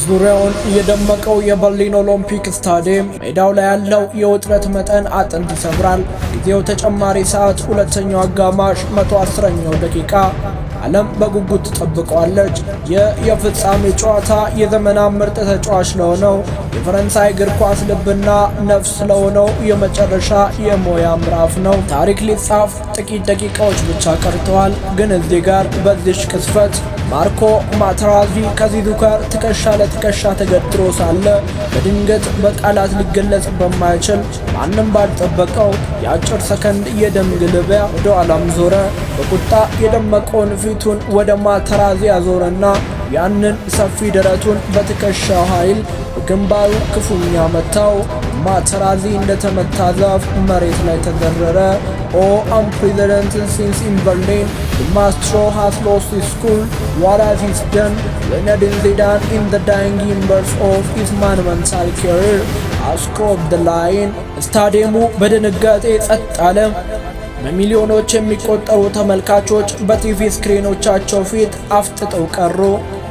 ዙሪያውን የደመቀው የበርሊን ኦሎምፒክ ስታዲየም ሜዳው ላይ ያለው የውጥረት መጠን አጥንት ይሰብራል። ጊዜው ተጨማሪ ሰዓት ሁለተኛው አጋማሽ 110ኛው ደቂቃ ዓለም በጉጉት ተጠብቀዋለች። የፍጻሜ ጨዋታ የዘመናት ምርጥ ተጫዋች ለሆነው የፈረንሳይ እግር ኳስ ልብና ነፍስ ለሆነው የመጨረሻ የሞያ ምዕራፍ ነው። ታሪክ ሊጻፍ ጥቂት ደቂቃዎች ብቻ ቀርተዋል። ግን እዚህ ጋር በዚሽ ቅስፈት ማርኮ ማቴራዚ ከዚዙ ጋር ትከሻ ለትከሻ ተገትሮ ሳለ በድንገት በቃላት ሊገለጽ በማይችል ማንም ባልጠበቀው የአጭር ሰከንድ የደም ግልቢያ ወደ ኋላም ዞረ። በቁጣ የደመቀውን ፊቱን ወደ ማቴራዚ ያዞረና ያንን ሰፊ ደረቱን በትከሻው ኃይል በግንባሩ ክፉኛ መታው። ማቴራዚ እንደተመታ ዛፍ መሬት ላይ ተዘረረ። Oh, unprecedented scenes in Berlin. The maestro has lost his cool. What has he done? Zinedine Zidane, in the dying embers of his monumental career, has crossed the line. ስታዲየሙ በድንጋጤ ጸጥ አለ። በሚሊዮኖች የሚቆጠሩ ተመልካቾች በቲቪ ስክሪኖቻቸው ፊት አፍጥጠው ቀሩ።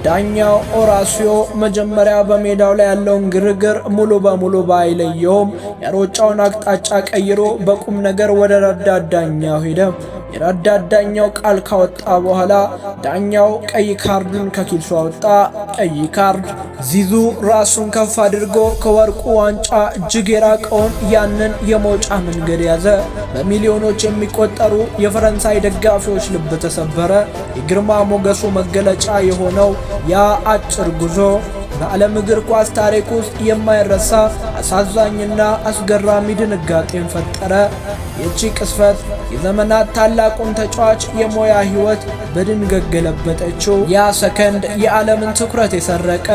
ዳኛው ኦራሲዮ መጀመሪያ በሜዳው ላይ ያለውን ግርግር ሙሉ በሙሉ ባይለየውም የሮጫውን አቅጣጫ ቀይሮ በቁም ነገር ወደ ረዳት ዳኛው ሄደ። የረዳት ዳኛው ቃል ካወጣ በኋላ ዳኛው ቀይ ካርዱን ከኪሱ አወጣ። ቀይ ካርድ። ዚዙ ራሱን ከፍ አድርጎ ከወርቁ ዋንጫ እጅግ የራቀውን ያንን የመውጫ መንገድ ያዘ። በሚሊዮኖች የሚቆጠሩ የፈረንሳይ ደጋፊዎች ልብ ተሰበረ። የግርማ ሞገሱ መገለጫ የሆነው ያ አጭር ጉዞ በዓለም እግር ኳስ ታሪክ ውስጥ የማይረሳ አሳዛኝና አስገራሚ ድንጋጤን ፈጠረ። ይህቺ ቅስፈት የዘመናት ታላቁን ተጫዋች የሞያ ሕይወት በድንገት ገለበጠችው። ያ ሰከንድ የዓለምን ትኩረት የሰረቀ፣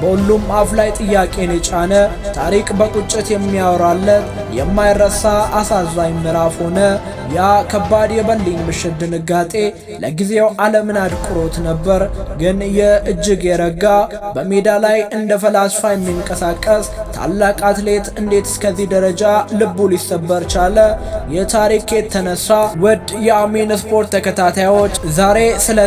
በሁሉም አፍ ላይ ጥያቄን የጫነ፣ ታሪክ በቁጭት የሚያወራለት የማይረሳ አሳዛኝ ምዕራፍ ሆነ። ያ ከባድ የበርሊን ምሽት ድንጋጤ ለጊዜው ዓለምን አድቅሮት ነበር። ግን የእጅግ የረጋ በሜዳ ላይ እንደ ፈላስፋ የሚንቀሳቀስ ታላቅ አትሌት እንዴት እስከዚህ ደረጃ ልቡ ሊሰበር ቻለ? የታሪክ የተነሳ ውድ የአሚን ስፖርት ተከታታዮች ዛሬ ስለ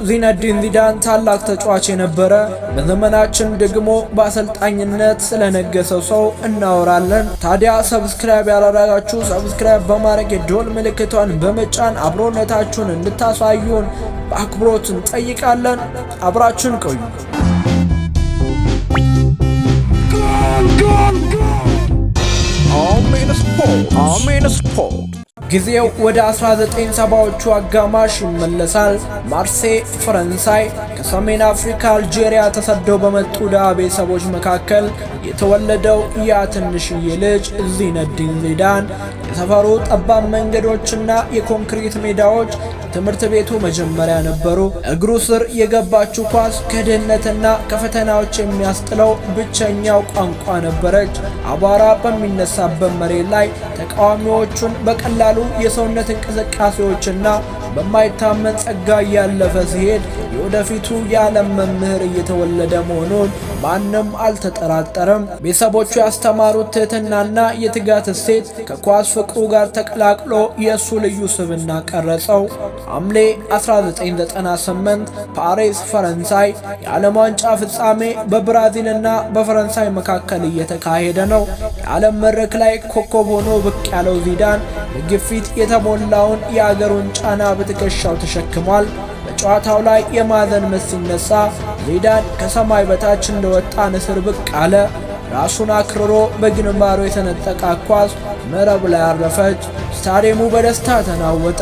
ዚነዲን ዚዳን ታላቅ ተጫዋች የነበረ በዘመናችን ደግሞ በአሰልጣኝነት ስለነገሰው ሰው እናወራለን። ታዲያ ሰብስክራይብ ያላደረጋችሁ ሰብስክራይብ በማድረግ የደወል ምልክቷን በመጫን አብሮነታችሁን እንድታሳዩን በአክብሮት እንጠይቃለን። አብራችሁን ቆዩ። አሚን ስፖርት ጊዜው ወደ 1970ዎቹ አጋማሽ ይመለሳል። ማርሴይ ፈረንሳይ ከሰሜን አፍሪካ አልጄሪያ ተሰደው በመጡ ድሃ ቤተሰቦች መካከል የተወለደው ያ ትንሽዬ ልጅ ዚነዲን ዚዳን የሰፈሩ ጠባብ መንገዶችና የኮንክሪት ሜዳዎች ትምህርት ቤቱ መጀመሪያ ነበሩ። እግሩ ስር የገባችው ኳስ ከድህነትና ከፈተናዎች የሚያስጥለው ብቸኛው ቋንቋ ነበረች። አቧራ በሚነሳበት መሬት ላይ ተቃዋሚዎቹን በቀላሉ የሰውነት እንቅስቃሴዎችና በማይታመን ጸጋ እያለፈ ሲሄድ የወደፊቱ የዓለም መምህር እየተወለደ መሆኑን ማንም አልተጠራጠረም። ቤተሰቦቹ ያስተማሩት ትህትናና የትጋት እሴት ከኳስ ፍቅሩ ጋር ተቀላቅሎ የእሱ ልዩ ስብዕና ቀረጸው። ሐምሌ 1998 ፓሪስ ፈረንሳይ የዓለም ዋንጫ ፍጻሜ በብራዚልና በፈረንሳይ መካከል እየተካሄደ ነው። የዓለም መድረክ ላይ ኮከብ ሆኖ ብቅ ያለው ዚዳን በግፊት የተሞላውን የአገሩን ጫና በትከሻው ተሸክሟል። በጨዋታው ላይ የማዕዘን ምት ሲነሳ ዚዳን ከሰማይ በታች እንደወጣ ንስር ብቅ አለ። ራሱን አክርሮ በግንባሩ የተነጠቃ ኳስ መረብ ላይ አረፈች። ስታዲየሙ በደስታ ተናወጠ።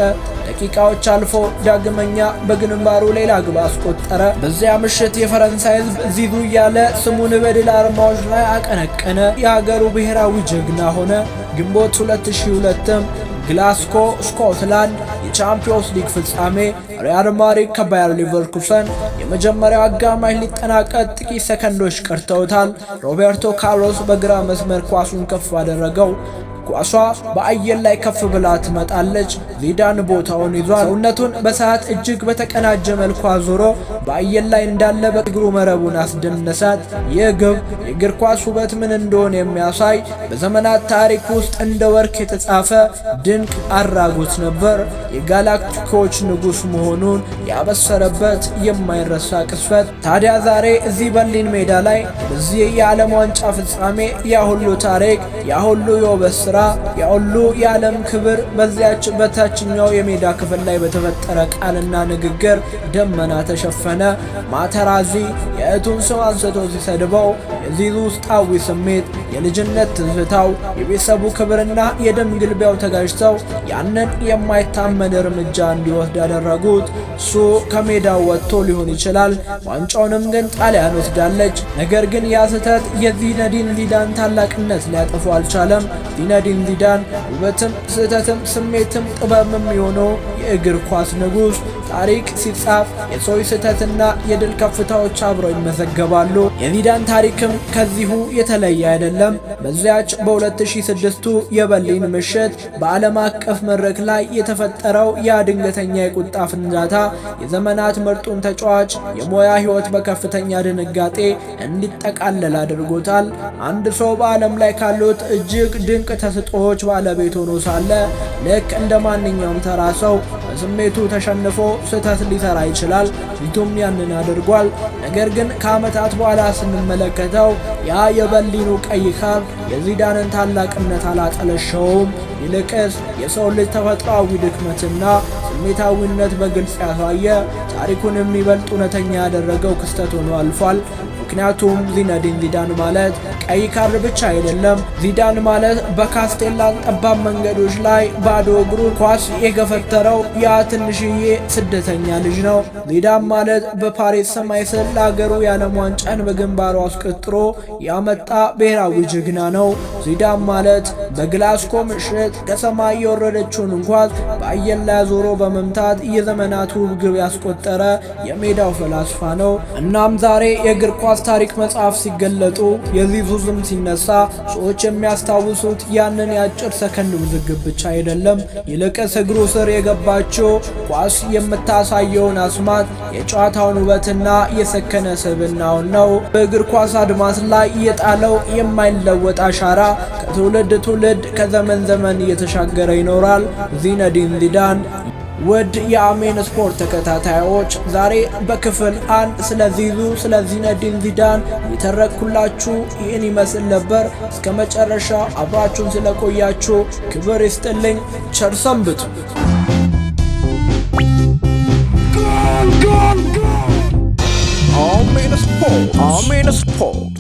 ደቂቃዎች አልፎ ዳግመኛ በግንባሩ ሌላ ግብ አስቆጠረ። በዚያ ምሽት የፈረንሳይ ሕዝብ ዚዙ እያለ ስሙን በድል አርማዎች ላይ አቀነቀነ። የሀገሩ ብሔራዊ ጀግና ሆነ። ግንቦት 2002 ግላስኮ ስኮትላንድ የቻምፒዮንስ ሊግ ፍጻሜ ሪያል ማድሪድ ከባየር ሊቨርኩሰን የመጀመሪያው አጋማሽ ሊጠናቀቅ ጥቂት ሰከንዶች ቀርተውታል። ሮቤርቶ ካርሎስ በግራ መስመር ኳሱን ከፍ አደረገው። ኳሷ በአየር ላይ ከፍ ብላ ትመጣለች። ዚዳን ቦታውን ይዟል። ሰውነቱን በሰዓት እጅግ በተቀናጀ መልኩ አዙሮ በአየር ላይ እንዳለ በእግሩ መረቡን አስደነሳት። ይህ ግብ የእግር ኳስ ውበት ምን እንደሆነ የሚያሳይ በዘመናት ታሪክ ውስጥ እንደ ወርቅ የተጻፈ ድንቅ አራጎት ነበር። የጋላክቲኮች ንጉሥ መሆኑን ያበሰረበት የማይረሳ ቅስፈት። ታዲያ ዛሬ እዚህ በርሊን ሜዳ ላይ በዚህ የዓለም ዋንጫ ፍጻሜ ያ ሁሉ ታሪክ፣ ያ ሁሉ የውበት ሥራ፣ ያ ሁሉ የዓለም ክብር በዚያች በታችኛው የሜዳ ክፍል ላይ በተፈጠረ ቃልና ንግግር ደመና ተሸፈነ። ማተራዚ የእህቱን ስም አንስቶ ሲሰድበው የዚዙ ውስጣዊ ስሜት፣ የልጅነት ትዝታው፣ የቤተሰቡ ክብርና የደም ግልቢያው ተጋጅተው ያንን የማይታመን እርምጃ እንዲወስድ ያደረጉት። እሱ ከሜዳው ወጥቶ ሊሆን ይችላል፣ ዋንጫውንም ግን ጣሊያን ወስዳለች። ነገር ግን ያ ስህተት የዚነዲን ዚዳን ታላቅነት ሊያጠፉ አልቻለም። ዚነዲን ዚዳን ውበትም ስህተትም ስሜትም ጥበብም የሆነው የእግር ኳስ ንጉሥ። ታሪክ ሲጻፍ የሰዎች ስህተትና የድል ከፍታዎች አብረው ይመዘገባሉ። የዚዳን ታሪክም ከዚሁ የተለየ አይደለም። በዚያች በ2006ቱ የበርሊን ምሽት በዓለም አቀፍ መድረክ ላይ የተፈጠረው ያ ድንገተኛ የቁጣ ፍንዳታ የዘመናት ምርጡን ተጫዋች የሙያ ሕይወት በከፍተኛ ድንጋጤ እንዲጠቃለል አድርጎታል። አንድ ሰው በዓለም ላይ ካሉት እጅግ ድንቅ ተሰጥኦዎች ባለቤት ሆኖ ሳለ ልክ እንደ ማንኛውም ተራ ሰው በስሜቱ ተሸንፎ ስህተት ሊሰራ ይችላል። ፊቱም ያንን አድርጓል። ነገር ግን ከዓመታት በኋላ ስንመለከተው ያ የበርሊኑ ቀይ ካርድ የዚዳንን ታላቅነት አላጠለሸውም። ይልቅስ የሰው ልጅ ተፈጥሯዊ ድክመትና ስሜታዊነት በግልጽ ያሳየ፣ ታሪኩን የሚበልጥ እውነተኛ ያደረገው ክስተት ሆኖ አልፏል። ምክንያቱም ዚነዲን ዚዳን ማለት ቀይ ካርድ ብቻ አይደለም። ዚዳን ማለት በካስቴላን ጠባብ መንገዶች ላይ ባዶ እግሩ ኳስ የገፈተረው ያ ትንሽዬ ስደተኛ ልጅ ነው። ዚዳን ማለት በፓሪስ ሰማይ ስር ለአገሩ የዓለም ዋንጫን በግንባሩ አስቀጥሮ ያመጣ ብሔራዊ ጀግና ነው። ዚዳን ማለት በግላስኮ ምሽት ከሰማይ የወረደችውን ኳስ በአየር ላይ አዞሮ በመምታት የዘመናት ውብ ግብ ያስቆጠረ የሜዳው ፈላስፋ ነው። እናም ዛሬ የእግር ኳስ ታሪክ መጽሐፍ ሲገለጡ የዚዙ ስም ሲነሳ ሰዎች የሚያስታውሱት ያንን የአጭር ሰከንድ ውዝግብ ብቻ አይደለም። ይልቅስ እግሩ ስር የገባችው ኳስ የምታሳየውን አስማት፣ የጨዋታውን ውበትና የሰከነ ስብዕናውን ነው። በእግር ኳስ አድማስ ላይ የጣለው የማይለወጥ አሻራ ከትውልድ ትውልድ ከዘመን ዘመን እየተሻገረ ይኖራል። ዚነዲን ዚዳን። ውድ የአሜን ስፖርት ተከታታዮች ዛሬ በክፍል 1 ስለ ዚዙ ስለ ዚነዲን ዚዳን የተረኩላችሁ ይህን ይመስል ነበር። እስከ መጨረሻ አብራችሁን ስለቆያችሁ ክብር ይስጥልኝ። ቸር ሰንብቱ። አሜን ስፖርት